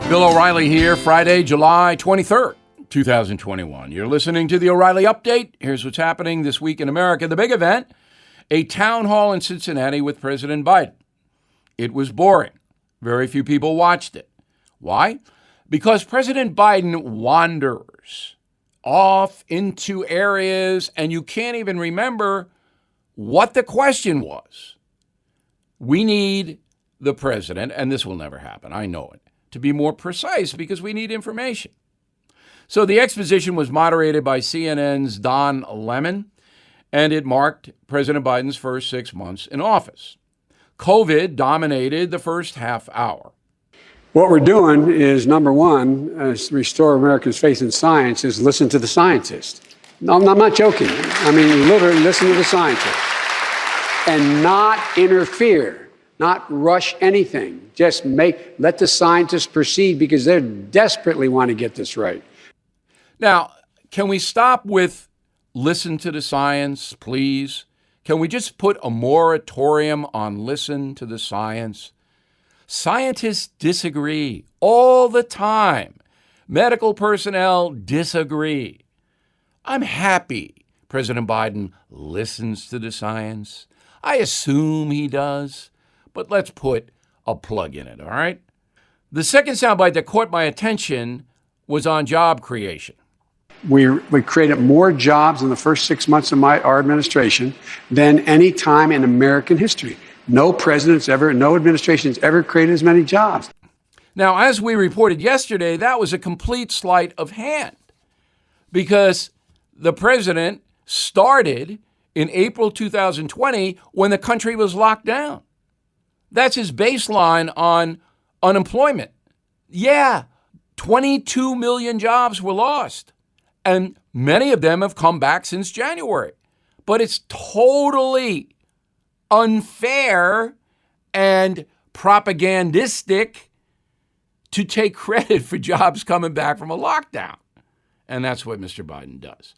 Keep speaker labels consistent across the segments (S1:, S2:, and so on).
S1: Bill O'Reilly here, Friday, July 23rd, 2021. You're listening to the O'Reilly Update. Here's what's happening this week in America. The big event, a town hall in Cincinnati with President Biden. It was boring. Very few people watched it. Why? Because President Biden wanders off into areas and you can't even remember what the question was. We need the president, and this will never happen, I know it, to be more precise because we need information. So the exposition was moderated by CNN's Don Lemon, and it marked President Biden's first 6 months in office. COVID dominated the first half hour.
S2: What we're doing is, number one, restore America's faith in science, is listen to the scientists. No, I'm not joking. I mean, literally listen to the scientists. And not interfere. Not rush anything. Just let the scientists proceed because they desperately want to get this right.
S1: Now, can we stop with listen to the science, please? Can we just put a moratorium on listen to the science? Scientists disagree all the time. Medical personnel disagree. I'm happy President Biden listens to the science. I assume he does. But let's put a plug in it, all right? The second soundbite that caught my attention was on job creation.
S2: We created more jobs in the first 6 months of our administration than any time in American history. No administration has ever created as many jobs.
S1: Now, as we reported yesterday, that was a complete sleight of hand because the president started in April 2020 when the country was locked down. That's his baseline on unemployment. Yeah, 22 million jobs were lost, and many of them have come back since January. But it's totally unfair and propagandistic to take credit for jobs coming back from a lockdown. And that's what Mr. Biden does.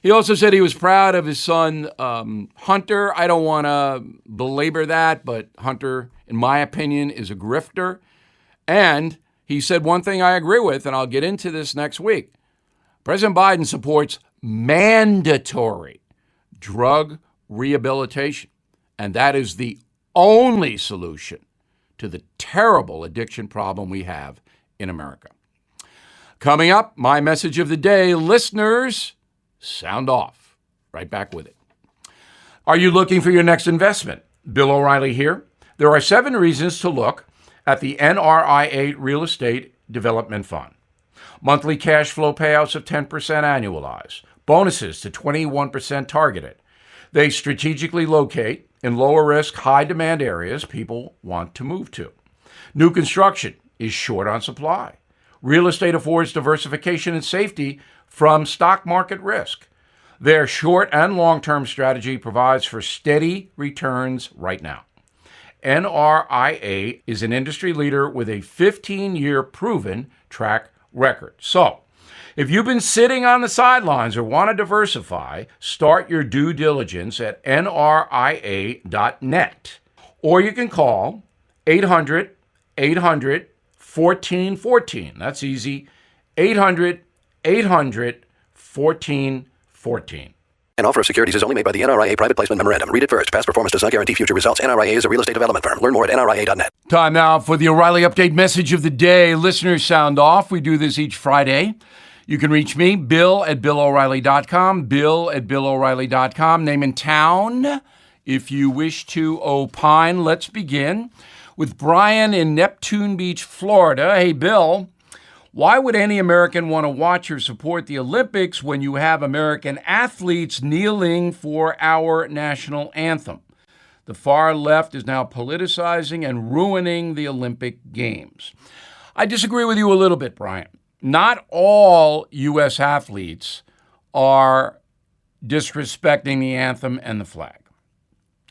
S1: He also said he was proud of his son, Hunter. I don't want to belabor that, but Hunter, in my opinion, is a grifter. And he said one thing I agree with, and I'll get into this next week. President Biden supports mandatory drug rehabilitation, and that is the only solution to the terrible addiction problem we have in America. Coming up, my message of the day, listeners, sound off. Right back with it. Are you looking for your next investment? Bill O'Reilly here. There are 7 reasons to look at the NRIA Real Estate Development Fund. Monthly cash flow payouts of 10% annualized. Bonuses to 21% targeted. They strategically locate in lower risk, high demand areas people want to move to. New construction is short on supply. Real estate affords diversification and safety from stock market risk. Their short and long-term strategy provides for steady returns right now. NRIA is an industry leader with a 15-year proven track record. So, if you've been sitting on the sidelines or want to diversify, start your due diligence at nria.net. Or you can call 800-800-1414. That's easy. 800-800-1414.
S3: An offer of securities is only made by the NRIA Private Placement Memorandum. Read it first. Past performance does not guarantee future results. NRIA is a real estate development firm. Learn more at nria.net.
S1: Time now for the O'Reilly Update message of the day. Listeners, sound off. We do this each Friday. You can reach me, Bill at BillO'Reilly.com, Bill at BillO'Reilly.com. Name and town if you wish to opine. Let's begin with Brian in Neptune Beach, Florida. Hey, Bill. Why would any American want to watch or support the Olympics when you have American athletes kneeling for our national anthem? The far left is now politicizing and ruining the Olympic Games. I disagree with you a little bit, Brian. Not all U.S. athletes are disrespecting the anthem and the flag.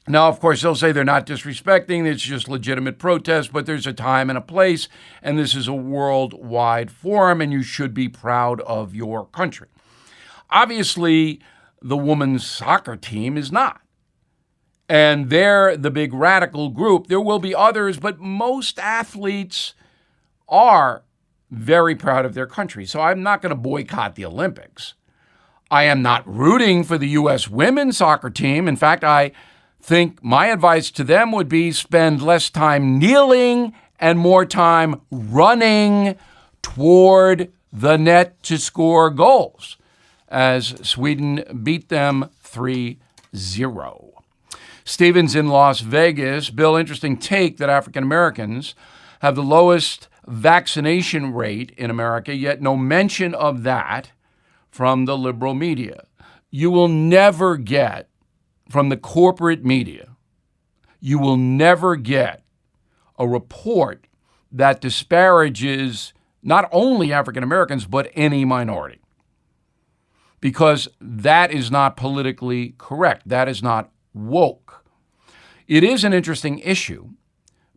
S1: Now, of course, they'll say they're not disrespecting, it's just legitimate protest, but there's a time and a place, and this is a worldwide forum, and you should be proud of your country. Obviously, the women's soccer team is not. And they're the big radical group. There will be others, but most athletes are very proud of their country. So I'm not going to boycott the Olympics. I am not rooting for the U.S. women's soccer team. In fact, I think my advice to them would be spend less time kneeling and more time running toward the net to score goals, as Sweden beat them 3-0. Stevens in Las Vegas. Bill, interesting take that African Americans have the lowest vaccination rate in America, yet no mention of that from the liberal media. You will never get, from the corporate media, you will never get a report that disparages not only African Americans, but any minority. Because that is not politically correct. That is not woke. It is an interesting issue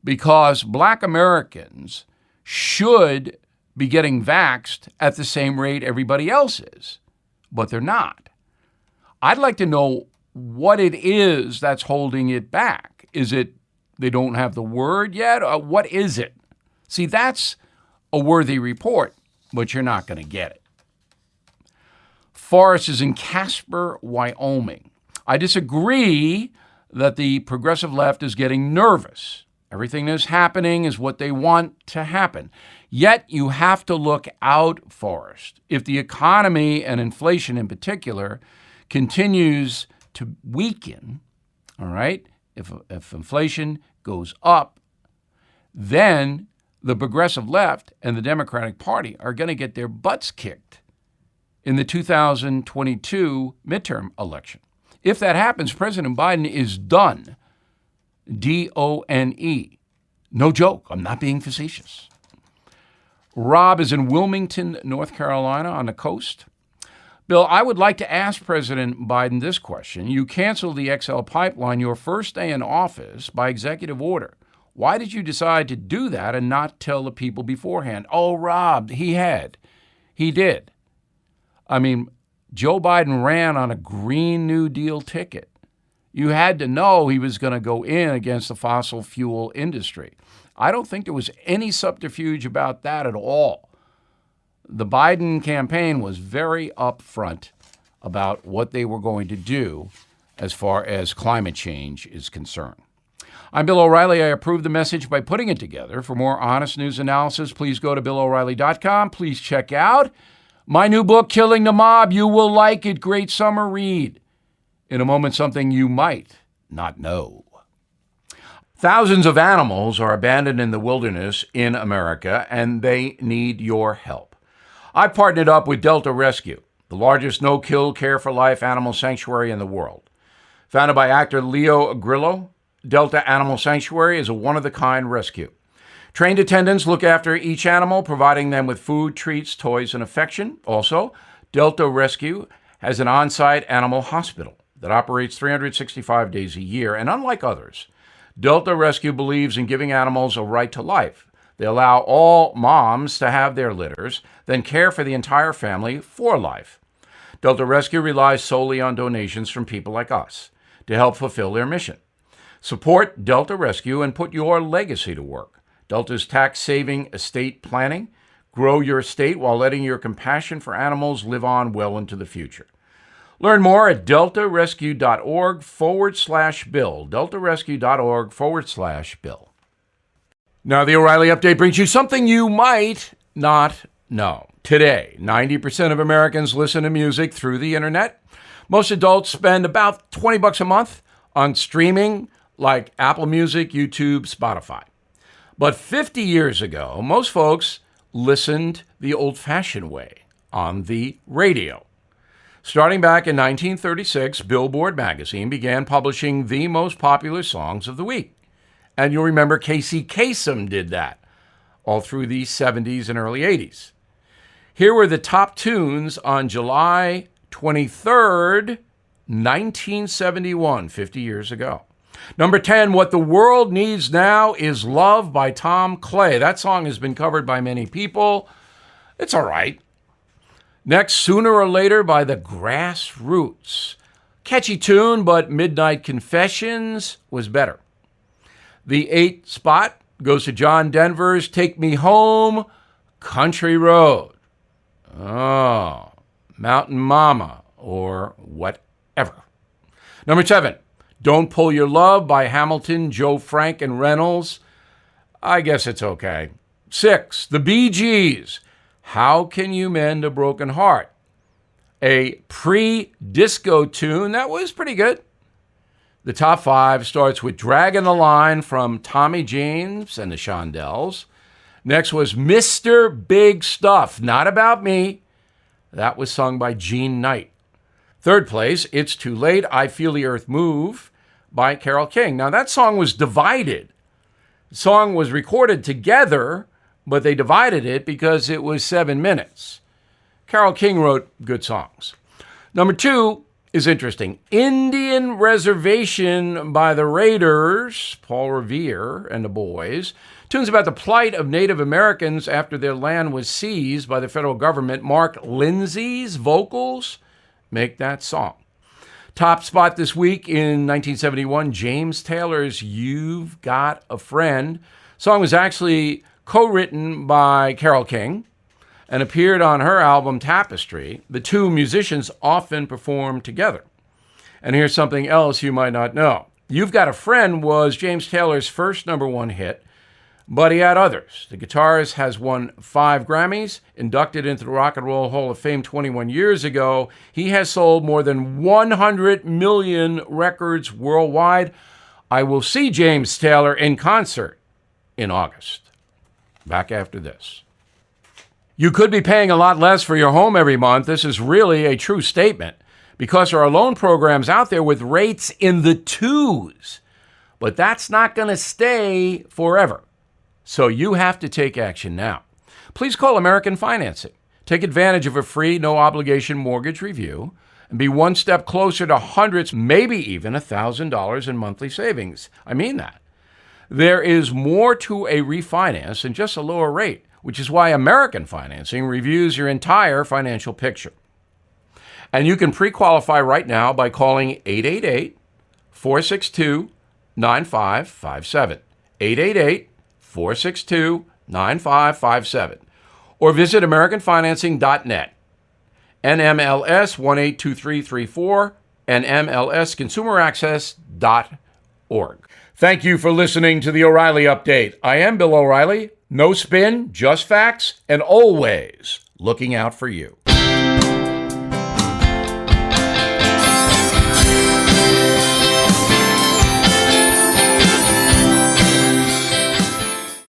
S1: because Black Americans should be getting vaxxed at the same rate everybody else is, but they're not. I'd like to know what it is that's holding it back. Is it they don't have the word yet? What is it? See, that's a worthy report, but you're not going to get it. Forrest is in Casper, Wyoming. I disagree that the progressive left is getting nervous. Everything that's happening is what they want to happen. Yet you have to look out, Forrest. If the economy and inflation in particular continues to weaken, all right, if inflation goes up, then the progressive left and the Democratic Party are going to get their butts kicked in the 2022 midterm election. If that happens, President Biden is done. D-O-N-E. No joke. I'm not being facetious. Rob is in Wilmington, North Carolina, on the coast. Bill, I would like to ask President Biden this question. You canceled the XL pipeline your first day in office by executive order. Why did you decide to do that and not tell the people beforehand? Oh, Rob, he did. I mean, Joe Biden ran on a Green New Deal ticket. You had to know he was going to go in against the fossil fuel industry. I don't think there was any subterfuge about that at all. The Biden campaign was very upfront about what they were going to do as far as climate change is concerned. I'm Bill O'Reilly. I approve the message by putting it together. For more honest news analysis, please go to BillO'Reilly.com. Please check out my new book, Killing the Mob. You will like it. Great summer read. In a moment, something you might not know. Thousands of animals are abandoned in the wilderness in America, and they need your help. I partnered up with Delta Rescue, the largest no-kill care-for-life animal sanctuary in the world. Founded by actor Leo Grillo, Delta Animal Sanctuary is a one-of-a-kind rescue. Trained attendants look after each animal, providing them with food, treats, toys, and affection. Also, Delta Rescue has an on-site animal hospital that operates 365 days a year. And unlike others, Delta Rescue believes in giving animals a right to life. They allow all moms to have their litters, then care for the entire family for life. Delta Rescue relies solely on donations from people like us to help fulfill their mission. Support Delta Rescue and put your legacy to work. Delta's tax-saving estate planning. Grow your estate while letting your compassion for animals live on well into the future. Learn more at deltarescue.org/Bill. deltarescue.org/Bill. Now, the O'Reilly Update brings you something you might not know. Today, 90% of Americans listen to music through the internet. Most adults spend about $20 a month on streaming like Apple Music, YouTube, Spotify. But 50 years ago, most folks listened the old-fashioned way on the radio. Starting back in 1936, Billboard magazine began publishing the most popular songs of the week. And you'll remember Casey Kasem did that all through the 70s and early 80s. Here were the top tunes on July 23rd, 1971, 50 years ago. Number 10, What the World Needs Now Is Love by Tom Clay. That song has been covered by many people. It's all right. Next, Sooner or Later by the Grassroots. Catchy tune, but Midnight Confessions was better. The 8th spot goes to John Denver's Take Me Home, Country Road, oh, Mountain Mama, or whatever. Number 7, Don't Pull Your Love by Hamilton, Joe Frank, and Reynolds. I guess it's okay. 6, The Bee Gees, How Can You Mend a Broken Heart? A pre-disco tune that was pretty good. The top 5 starts with Draggin' the Line from Tommy James and the Shondells. Next was Mr. Big Stuff, Not About Me. That was sung by Gene Knight. Third place, It's Too Late, I Feel the Earth Move by Carole King. Now that song was divided. The song was recorded together, but they divided it because it was 7 minutes. Carole King wrote good songs. Number 2 is interesting. Indian Reservation by the Raiders, Paul Revere and the Boys. Tunes about the plight of Native Americans after their land was seized by the federal government. Mark Lindsay's vocals make that song. Top spot this week in 1971, James Taylor's You've Got a Friend. The song was actually co-written by Carole King and appeared on her album Tapestry. The two musicians often performed together. And here's something else you might not know. You've Got a Friend was James Taylor's first #1 hit, but he had others. The guitarist has won 5 Grammys, inducted into the Rock and Roll Hall of Fame 21 years ago. He has sold more than 100 million records worldwide. I will see James Taylor in concert in August. Back after this. You could be paying a lot less for your home every month. This is really a true statement because there are loan programs out there with rates in the 2s. But that's not going to stay forever. So you have to take action now. Please call American Financing. Take advantage of a free, no-obligation mortgage review and be one step closer to hundreds, maybe even $1,000 in monthly savings. I mean that. There is more to a refinance than just a lower rate, which is why American Financing reviews your entire financial picture. And you can pre-qualify right now by calling 888-462-9557. 888-462-9557. Or visit AmericanFinancing.net. NMLS 182334 and MLSConsumerAccess.org. Thank you for listening to the O'Reilly Update. I am Bill O'Reilly. No spin, just facts, and always looking out for you.